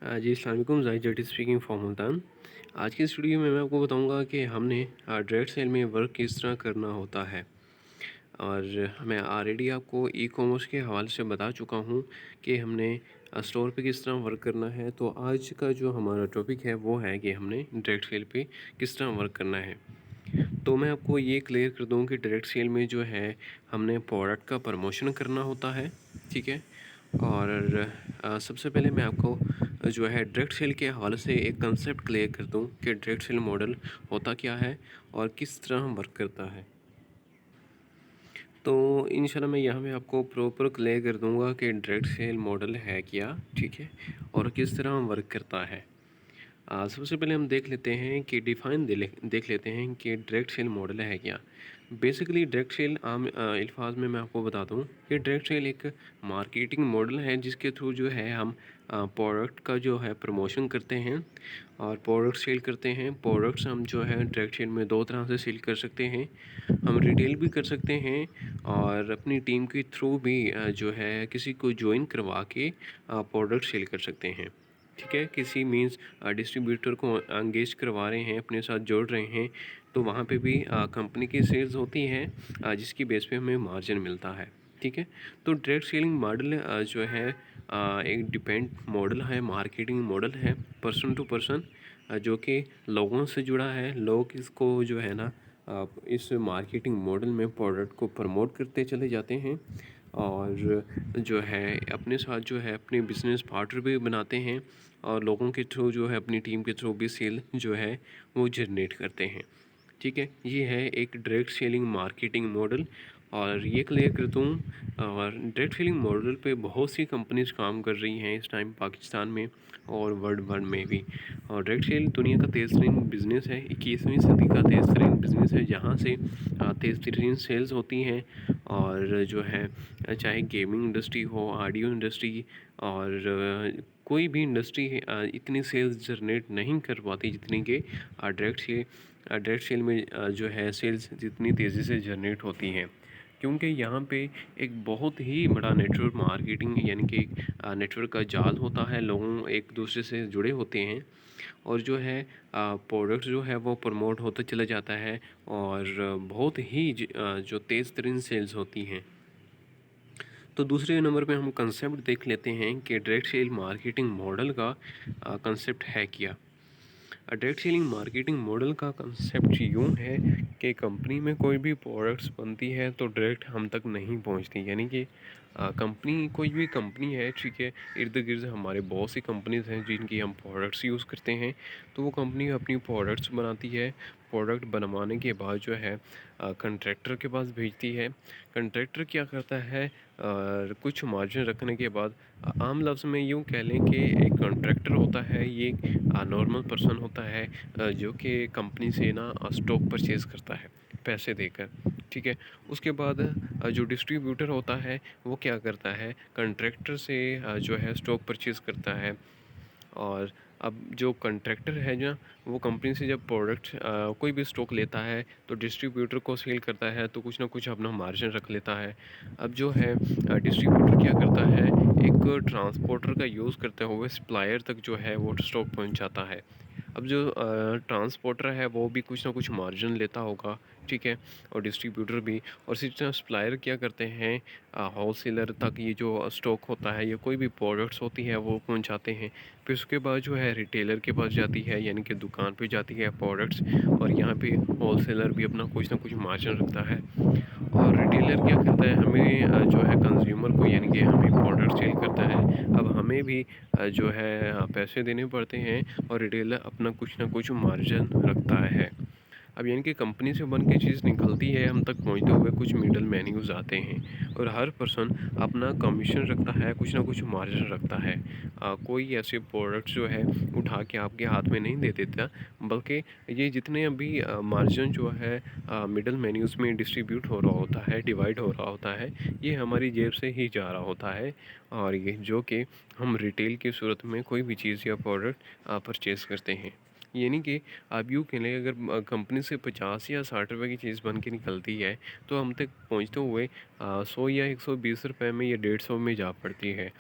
जी अस्सलाम वालेकुम, Zahid जटी speaking from Multan. आज की इस वीडियो में मैं आपको बताऊंगा कि हमने डायरेक्ट सेल में वर्क किस तरह करना होता है। और मैं ऑलरेडी आपको ई कॉमर्स के हवाले से बता चुका हूं कि हमने स्टोर पे किस तरह वर्क करना है। तो आज का जो हमारा टॉपिक है वो है कि हमने डायरेक्ट सेल पे किस तरह वर्क करना है। तो मैं आपको ये क्लियर कर दूं कि डायरेक्ट सेल में जो है हमने प्रोडक्ट का प्रमोशन करना होता है, ठीक है। और सबसे पहले मैं आपको जो है डायरेक्ट सेल के हवाले से एक कंसेप्ट क्लियर कर दूं कि डायरेक्ट सेल मॉडल होता क्या है और किस तरह वर्क करता है। तो इंशाल्लाह मैं यहाँ पे आपको प्रॉपर क्लियर कर दूंगा कि डायरेक्ट सेल मॉडल है क्या, ठीक है, और किस तरह वर्क करता है। सबसे पहले हम देख लेते हैं कि देख लेते हैं कि डायरेक्ट सेल मॉडल है क्या। बेसिकली डायरेक्ट सेल आम अल्फाज में मैं आपको बता दूं कि डायरेक्ट सेल एक मार्केटिंग मॉडल है जिसके थ्रू जो है हम प्रोडक्ट का जो है प्रमोशन करते हैं और प्रोडक्ट सेल करते हैं। प्रोडक्ट्स हम जो है डायरेक्ट सेल में दो तरह से सेल कर सकते हैं। हम रिटेल भी कर सकते हैं और अपनी टीम के थ्रू भी जो है किसी को ज्वाइन करवा के प्रोडक्ट सेल कर सकते हैं, ठीक है। किसी मीन्स डिस्ट्रीब्यूटर को एंगेज करवा रहे हैं, अपने साथ जोड़ रहे हैं, तो वहाँ पे भी कंपनी की सेल्स होती है जिसकी बेस पे हमें मार्जिन मिलता है, ठीक है। तो डायरेक्ट सेलिंग मॉडल जो है एक डिपेंड मॉडल है, मार्केटिंग मॉडल है, पर्सन टू पर्सन, जो कि लोगों से जुड़ा है। लोग इसको जो है ना इस मार्केटिंग मॉडल में प्रोडक्ट को प्रमोट करते चले जाते हैं और जो है अपने साथ जो है अपने बिजनेस पार्टनर भी बनाते हैं और लोगों के थ्रू जो है अपनी टीम के थ्रू भी सेल जो है वो जनरेट करते हैं, ठीक है। ये है एक डायरेक्ट सेलिंग मार्केटिंग मॉडल। और ये क्लियर कर दूँ, और डायरेक्ट सेलिंग मॉडल पे बहुत सी कंपनीज काम कर रही हैं इस टाइम पाकिस्तान में और वर्ल्ड भर में भी। और डायरेक्ट सेल दुनिया का तेज़ तरीन बिज़नेस है, 21वीं सदी का तेज़ तरीन बिज़नेस है, जहाँ से तेज़ तरीन सेल्स होती हैं। और जो है चाहे गेमिंग इंडस्ट्री हो, ऑडियो इंडस्ट्री और कोई भी इंडस्ट्री इतनी सेल्स जनरेट नहीं कर पाती जितनी कि डायरेक्ट सेल में जो है सेल्स जितनी तेज़ी से जनरेट होती हैं। क्योंकि यहाँ पे एक बहुत ही बड़ा नेटवर्क मार्केटिंग यानी कि नेटवर्क का जाल होता है, लोगों एक दूसरे से जुड़े होते हैं और जो है प्रोडक्ट जो है वो प्रमोट होता चला जाता है और बहुत ही जो तेज़ तरीन सेल्स होती हैं। तो दूसरे नंबर पे हम कंसेप्ट देख लेते हैं कि डायरेक्ट सेल मार्केटिंग मॉडल का कंसेप्ट है क्या। डायरेक्ट सेलिंग मार्केटिंग मॉडल का कंसेप्ट यूँ है कि कंपनी में कोई भी प्रोडक्ट्स बनती है तो डायरेक्ट हम तक नहीं पहुंचती। यानी कि कंपनी कोई भी कंपनी है, ठीक है, इर्द गिर्द हमारे बहुत सी कंपनीज हैं जिनकी हम प्रोडक्ट्स यूज़ करते हैं। तो वो कंपनी अपनी प्रोडक्ट्स बनाती है, प्रोडक्ट बनवाने के बाद जो है कंट्रैक्टर के पास भेजती है। कंट्रैक्टर क्या करता है, कुछ मार्जिन रखने के बाद, आम लफ्ज़ में यूँ कह लें कि एक कॉन्ट्रैक्टर होता है, ये नॉर्मल पर्सन होता है जो कि कंपनी से ना स्टॉक परचेज़ करता है पैसे देकर, ठीक है। उसके बाद जो डिस्ट्रीब्यूटर होता है वो क्या करता है, कॉन्ट्रैक्टर से जो है स्टॉक परचेज़ करता है। और अब जो कॉन्ट्रैक्टर है ना, वो कंपनी से जब प्रोडक्ट कोई भी स्टॉक लेता है तो डिस्ट्रीब्यूटर को सेल करता है तो कुछ ना कुछ अपना मार्जिन रख लेता है। अब जो है डिस्ट्रीब्यूटर क्या करता है, एक ट्रांसपोर्टर का यूज़ करते हुए सप्लायर तक जो है वो स्टॉक पहुंचाता है। अब जो ट्रांसपोर्टर है वो भी कुछ ना कुछ मार्जिन लेता होगा, ठीक है, और डिस्ट्रीब्यूटर भी। और इसी तरह सप्लायर क्या करते हैं, होलसेलर तक ये जो स्टॉक होता है या कोई भी प्रोडक्ट्स होती है वो पहुंचाते हैं। फिर उसके बाद जो है रिटेलर के पास जाती है, यानी कि दुकान पे जाती है प्रोडक्ट्स, और यहाँ पे होलसेलर भी अपना कुछ ना कुछ मार्जिन रखता है। और रिटेलर क्या करता है, हमें जो है कंज्यूमर को यानी कि हमें प्रोडक्ट सेल करता है। अब हमें भी जो है पैसे देने पड़ते हैं और रिटेलर अपना कुछ ना कुछ मार्जिन रखता है। अब यानी कि कंपनी से बन के चीज़ निकलती है, हम तक पहुंचते हुए कुछ मिडल मैन्यूज़ आते हैं और हर पर्सन अपना कमीशन रखता है, कुछ ना कुछ मार्जिन रखता है। कोई ऐसे प्रोडक्ट जो है उठा के आपके हाथ में नहीं दे देता, बल्कि ये जितने अभी मार्जिन जो है मिडल मेन्यूज़ में डिस्ट्रीब्यूट हो रहा होता है, डिवाइड हो रहा होता है, ये हमारी जेब से ही जा रहा होता है। और ये जो कि हम रिटेल की सूरत में कोई भी चीज़ या प्रोडक्ट परचेज़ करते हैं। यानी कि आप यूँ कह लें, अगर कंपनी से 50 या 60 रुपए की चीज़ बन के निकलती है तो हम तक पहुँचते हुए 100 या 120 रुपए में या 150 में जा पड़ती है।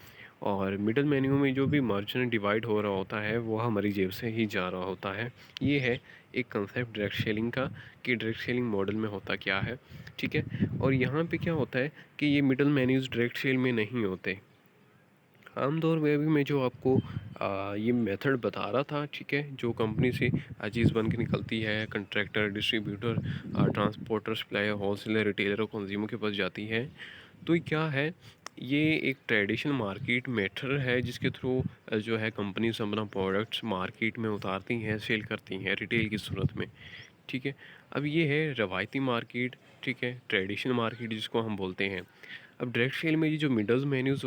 और मिडल मेन्यू में जो भी मार्जिन डिवाइड हो रहा होता है वो हमारी जेब से ही जा रहा होता है। ये है एक कंसेप्ट डायरेक्ट सेलिंग का कि डायरेक्ट सेलिंग मॉडल में होता क्या है, ठीक है। और यहाँ पे क्या होता है कि ये मिडल मेन्यूज़ डायरेक्ट सेल में नहीं होते। आमतौर पे अभी मैं जो आपको ये मेथड बता रहा था, ठीक है, जो कंपनी से चीज़ बन के निकलती है, contractor, distributor, transporter, supplier, wholesaler, retailer और कंज्यूमर के पास जाती है। तो ये क्या है, ये एक ट्रेडिशनल मार्केट मेथड है जिसके थ्रू जो है कंपनीज अपना प्रोडक्ट्स मार्केट में उतारती हैं, सेल करती हैं रिटेल की सूरत में, ठीक है। अब ये है रवायती मार्केट, ठीक है, ट्रेडिशनल मार्केट जिसको हम बोलते हैं। अब डायरेक्ट सेल में ये जो मिडल्स मेन्यूज़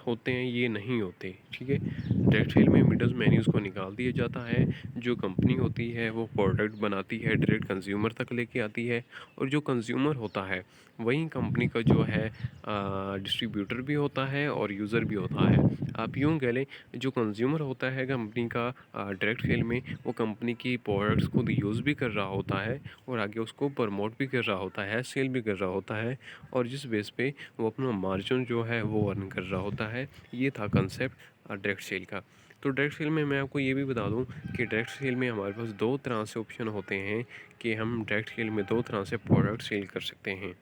होते हैं ये नहीं होते, ठीक है। डायरेक्ट सेल में मिडल्स मेन्यूज़ को निकाल दिया जाता है। जो कंपनी होती है वो प्रोडक्ट बनाती है, डायरेक्ट कंज्यूमर तक लेके आती है, और जो कंज्यूमर होता है वही कंपनी का जो है डिस्ट्रीब्यूटर भी होता है और यूज़र भी होता है। आप यूँ कह लें, जो कंज्यूमर होता है कंपनी का डायरेक्ट सेल में, वो कंपनी की प्रोडक्ट्स खुद यूज़ भी कर रहा होता है और आगे उसको प्रमोट भी कर रहा होता है, सेल भी कर रहा होता है, और जिस बेस पे वो अपना मार्जिन जो है वो अर्न कर रहा होता है। ये था कंसेप्ट डायरेक्ट सेल का। तो डायरेक्ट सेल में मैं आपको ये भी बता दूं कि डायरेक्ट सेल में हमारे पास दो तरह से ऑप्शन होते हैं कि हम डायरेक्ट सेल में दो तरह से प्रोडक्ट सेल कर सकते हैं।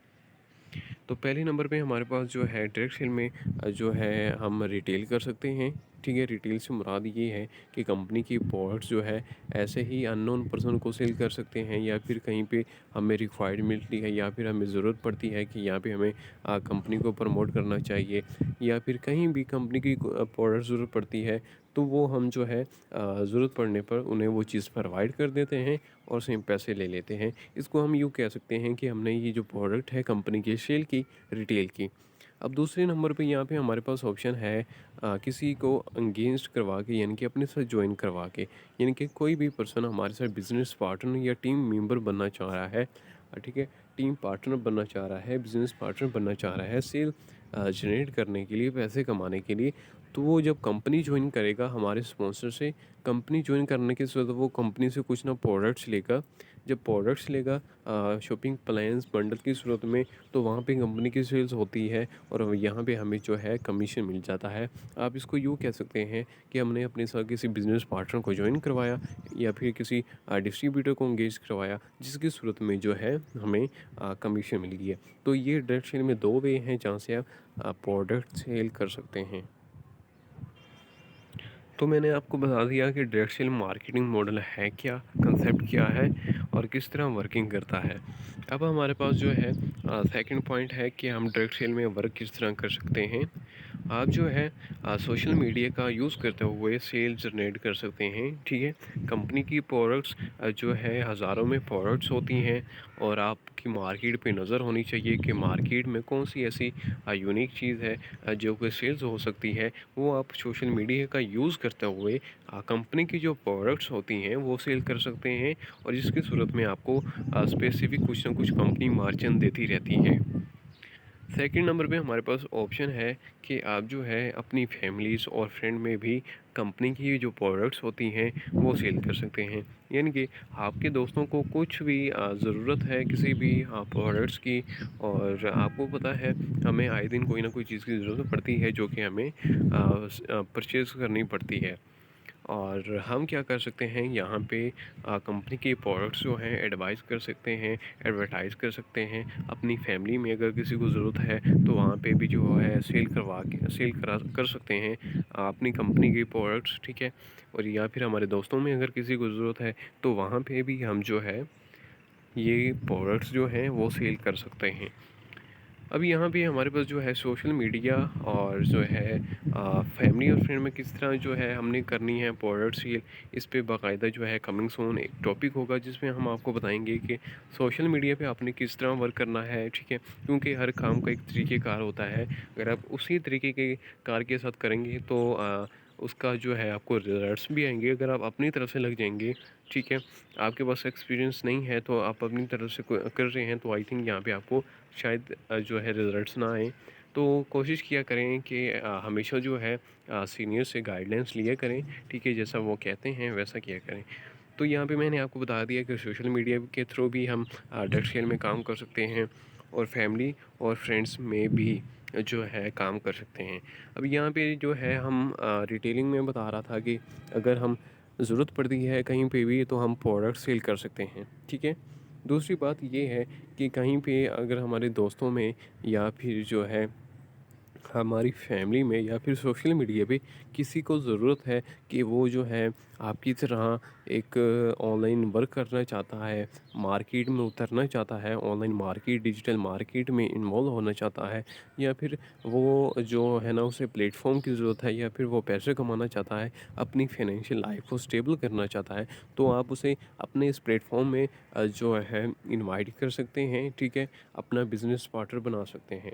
तो पहले नंबर पे हमारे पास जो है डायरेक्ट सेल में जो है हम रिटेल कर सकते हैं, ठीक है। रिटेल से मुराद ये है कि कंपनी की प्रोडक्ट्स जो है ऐसे ही अननोन पर्सन को सेल कर सकते हैं, या फिर कहीं पे हमें रिक्वायर्ड मिलती है, या फिर हमें ज़रूरत पड़ती है कि यहाँ पे हमें कंपनी को प्रमोट करना चाहिए, या फिर कहीं भी कंपनी की प्रोडक्ट ज़रूरत पड़ती है, तो वो हम जो है ज़रूरत पड़ने पर उन्हें वो चीज़ प्रोवाइड कर देते हैं और सेम पैसे ले लेते हैं। इसको हम यूँ कह सकते हैं कि हमने ये जो प्रोडक्ट है कंपनी की सेल की, रिटेल की। अब दूसरे नंबर पे यहाँ पे हमारे पास ऑप्शन है किसी को एंगेज करवा के, यानी कि अपने साथ ज्वाइन करवा के, यानी कि कोई भी पर्सन हमारे साथ बिजनेस पार्टनर या टीम मेंबर बनना चाह रहा है, ठीक है, टीम पार्टनर बनना चाह रहा है, बिजनेस पार्टनर बनना चाह रहा है, सेल जनरेट करने के लिए, पैसे कमाने के लिए। तो वो जब कंपनी ज्वाइन करेगा हमारे स्पॉन्सर से, कंपनी ज्वाइन करने के साथ वो कंपनी से कुछ ना प्रोडक्ट्स लेगा। जब प्रोडक्ट्स लेगा शॉपिंग प्लान्स बंडल की सूरत में, तो वहाँ पे कंपनी की सेल्स होती है और यहाँ पे हमें जो है कमीशन मिल जाता है। आप इसको यूँ कह सकते हैं कि हमने अपने साथ किसी बिजनेस पार्टनर को ज्वाइन करवाया, या फिर किसी डिस्ट्रीब्यूटर को एंगेज करवाया, जिसकी सूरत में जो है हमें कमीशन मिल गई है। तो ये डायरेक्ट सेल में दो वे हैं जहाँ से आप प्रोडक्ट सेल कर सकते हैं। तो मैंने आपको बता दिया कि डायरेक्ट सेल मार्केटिंग मॉडल है क्या, कंसेप्ट क्या है और किस तरह वर्किंग करता है। अब हमारे पास जो है सेकंड पॉइंट है कि हम डायरेक्ट सेल में वर्क किस तरह कर सकते हैं। आप जो है सोशल मीडिया का यूज़ करते हुए सेल जनरेट कर सकते हैं, ठीक है। कंपनी की प्रोडक्ट्स जो है हज़ारों में प्रोडक्ट्स होती हैं, और आपकी मार्केट पे नज़र होनी चाहिए कि मार्केट में कौन सी ऐसी यूनिक चीज़ है जो कि सेल्स हो सकती है। वो आप सोशल मीडिया का यूज़ करते हुए कंपनी की जो प्रोडक्ट्स होती हैं वो सेल कर सकते हैं, और जिसकी सूरत में आपको स्पेसिफिक कुछ ना कुछ कंपनी मार्जिन देती रहती है। सेकंड नंबर पे हमारे पास ऑप्शन है कि आप जो है अपनी फैमिलीज़ और फ्रेंड में भी कंपनी की जो प्रोडक्ट्स होती हैं वो सेल कर सकते हैं। यानी कि आपके दोस्तों को कुछ भी ज़रूरत है किसी भी प्रोडक्ट्स की, और आपको पता है हमें आए दिन कोई ना कोई चीज़ की ज़रूरत पड़ती है जो कि हमें परचेज़ करनी पड़ती है। और हम क्या कर सकते हैं यहाँ पे कंपनी के प्रोडक्ट्स जो हैं एडवाइस कर सकते हैं, एडवर्टाइज़ कर सकते हैं। अपनी फैमिली में अगर किसी को ज़रूरत है तो वहाँ पे भी जो है सेल करवा के सेल करा कर सकते हैं अपनी कंपनी के प्रोडक्ट्स, ठीक है। और या फिर हमारे दोस्तों में अगर किसी को ज़रूरत है तो वहाँ पे भी हम जो है ये प्रोडक्ट्स जो हैं वो सेल कर सकते हैं। अब यहाँ पे हमारे पास जो है सोशल मीडिया और जो है फैमिली और फ्रेंड में किस तरह जो है हमने करनी है प्रोडक्ट सेल, इस पे बाकायदा जो है कमिंग सून एक टॉपिक होगा जिसमें हम आपको बताएंगे कि सोशल मीडिया पे आपने किस तरह वर्क करना है, ठीक है। क्योंकि हर काम का एक तरीक़ेकार होता है, अगर आप उसी तरीके के कार के साथ करेंगे तो उसका जो है आपको रिजल्ट्स भी आएंगे। अगर आप अपनी तरफ से लग जाएंगे, ठीक है, आपके पास एक्सपीरियंस नहीं है तो आप अपनी तरफ से कर रहे हैं, तो आई थिंक यहाँ पे आपको शायद जो है रिज़ल्ट्स ना आए। तो कोशिश किया करें कि हमेशा जो है सीनियर से गाइडलाइंस लिया करें, ठीक है, जैसा वो कहते हैं वैसा किया करें। तो यहाँ पे मैंने आपको बता दिया कि सोशल मीडिया के थ्रू भी हम डायरेक्ट सेल में काम कर सकते हैं, और फैमिली और फ्रेंड्स में भी जो है काम कर सकते हैं। अब यहाँ पे जो है हम रिटेलिंग में बता रहा था कि अगर हम ज़रूरत पड़ती है कहीं पे भी तो हम प्रोडक्ट सेल कर सकते हैं, ठीक है। दूसरी बात ये है कि कहीं पे अगर हमारे दोस्तों में या फिर जो है हमारी फैमिली में या फिर सोशल मीडिया पे किसी को ज़रूरत है कि वो जो है आपकी तरह एक ऑनलाइन वर्क करना चाहता है, मार्केट में उतरना चाहता है, ऑनलाइन मार्केट, डिजिटल मार्केट में इन्वॉल्व होना चाहता है, या फिर वो जो है ना उसे प्लेटफॉर्म की ज़रूरत है, या फिर वो पैसे कमाना चाहता है, अपनी फाइनेंशियल लाइफ को स्टेबल करना चाहता है, तो आप उसे अपने इस प्लेटफॉर्म में जो है इनवाइट कर सकते हैं, ठीक है, अपना बिजनेस पार्टनर बना सकते हैं।